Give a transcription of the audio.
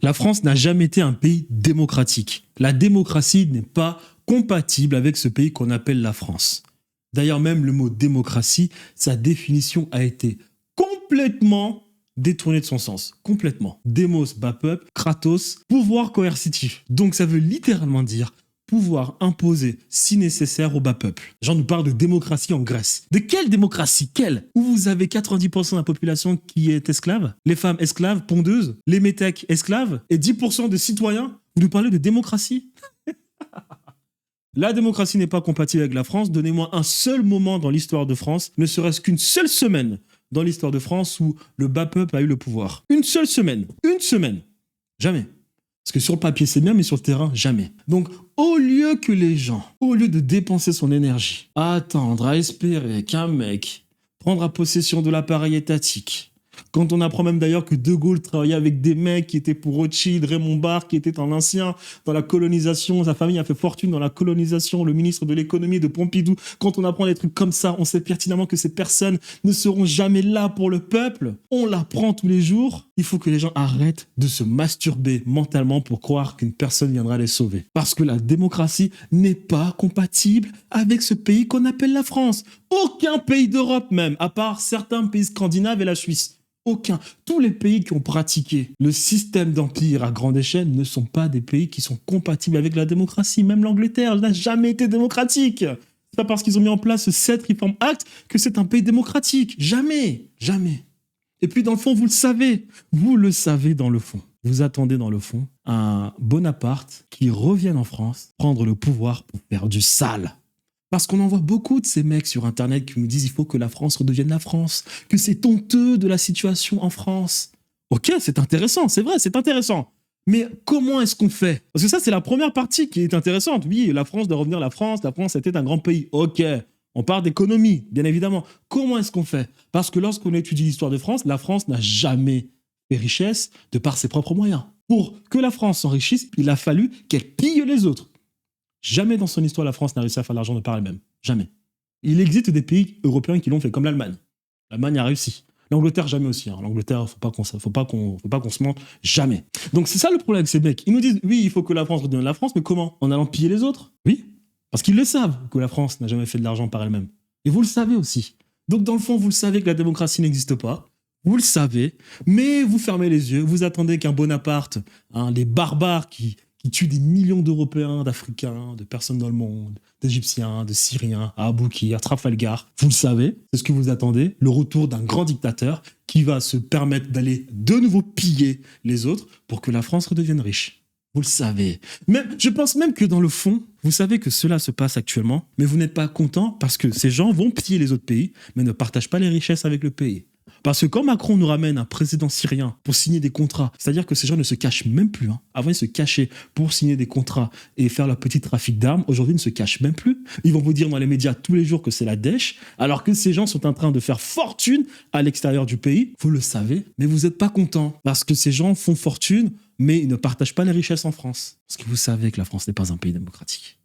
La France n'a jamais été un pays démocratique. La démocratie n'est pas compatible avec ce pays qu'on appelle la France. D'ailleurs, même le mot démocratie, sa définition a été complètement détournée de son sens. Complètement. Démos, bas peuple, kratos, pouvoir coercitif. Donc ça veut littéralement dire pouvoir imposer, si nécessaire, au bas peuple. Les gens nous parlent de démocratie en Grèce. De quelle démocratie? Quelle? Où vous avez 90% de la population qui est esclave, les femmes esclaves, pondeuses, les métèques esclaves, et 10% de citoyens? Vous nous parlez de démocratie? La démocratie n'est pas compatible avec la France. Donnez-moi un seul moment dans l'histoire de France, ne serait-ce qu'une seule semaine dans l'histoire de France où le bas peuple a eu le pouvoir. Une seule semaine. Une semaine. Jamais. Parce que sur le papier, c'est bien, mais sur le terrain, jamais. Donc, au lieu que les gens, au lieu de dépenser son énergie, à attendre, à espérer qu'un mec prendra possession de l'appareil étatique, quand on apprend même d'ailleurs que De Gaulle travaillait avec des mecs qui étaient pour Rothschild, Raymond Barre, qui était un ancien dans la colonisation, sa famille a fait fortune dans la colonisation, le ministre de l'économie de Pompidou. Quand on apprend des trucs comme ça, on sait pertinemment que ces personnes ne seront jamais là pour le peuple. On l'apprend tous les jours. Il faut que les gens arrêtent de se masturber mentalement pour croire qu'une personne viendra les sauver. Parce que la démocratie n'est pas compatible avec ce pays qu'on appelle la France. Aucun pays d'Europe même, à part certains pays scandinaves et la Suisse. Aucun. Tous les pays qui ont pratiqué le système d'empire à grande échelle ne sont pas des pays qui sont compatibles avec la démocratie. Même l'Angleterre n'a jamais été démocratique. C'est pas parce qu'ils ont mis en place ce 7 Reform Act que c'est un pays démocratique. Jamais. Jamais. Et puis dans le fond, vous le savez. Vous le savez dans le fond. Vous attendez dans le fond un Bonaparte qui revienne en France prendre le pouvoir pour faire du sale. Parce qu'on en voit beaucoup de ces mecs sur Internet qui nous disent il faut que la France redevienne la France, que c'est honteux de la situation en France. Ok, c'est intéressant, c'est vrai, c'est intéressant. Mais comment est-ce qu'on fait? Parce que ça, c'est la première partie qui est intéressante. Oui, la France doit revenir la France était un grand pays. Ok, on parle d'économie, bien évidemment. Comment est-ce qu'on fait? Parce que lorsqu'on étudie l'histoire de France, la France n'a jamais fait richesse de par ses propres moyens. Pour que la France s'enrichisse, il a fallu qu'elle pille les autres. Jamais dans son histoire, la France n'a réussi à faire de l'argent de par elle-même. Jamais. Il existe des pays européens qui l'ont fait, comme l'Allemagne. L'Allemagne a réussi. L'Angleterre, jamais aussi. L'Angleterre, faut pas qu'on se mente. Jamais. Donc, c'est ça le problème avec ces mecs. Ils nous disent, oui, il faut que la France redevienne la France, mais comment? En allant piller les autres? Oui. Parce qu'ils le savent que la France n'a jamais fait de l'argent par elle-même. Et vous le savez aussi. Donc, dans le fond, vous le savez que la démocratie n'existe pas. Vous le savez. Mais vous fermez les yeux. Vous attendez qu'un Bonaparte, les barbares qui tue des millions d'Européens, d'Africains, de personnes dans le monde, d'Égyptiens, de Syriens, à Aboukir, à Trafalgar. Vous le savez, c'est ce que vous attendez, le retour d'un grand dictateur qui va se permettre d'aller de nouveau piller les autres pour que la France redevienne riche. Vous le savez. Je pense même que dans le fond, vous savez que cela se passe actuellement, mais vous n'êtes pas content parce que ces gens vont piller les autres pays, mais ne partagent pas les richesses avec le pays. Parce que quand Macron nous ramène un président syrien pour signer des contrats, c'est-à-dire que ces gens ne se cachent même plus. Avant, ils se cachaient pour signer des contrats et faire leur petit trafic d'armes. Aujourd'hui, ils ne se cachent même plus. Ils vont vous dire dans les médias tous les jours que c'est la dèche, alors que ces gens sont en train de faire fortune à l'extérieur du pays. Vous le savez, mais vous n'êtes pas content parce que ces gens font fortune, mais ils ne partagent pas les richesses en France. Parce que vous savez que la France n'est pas un pays démocratique.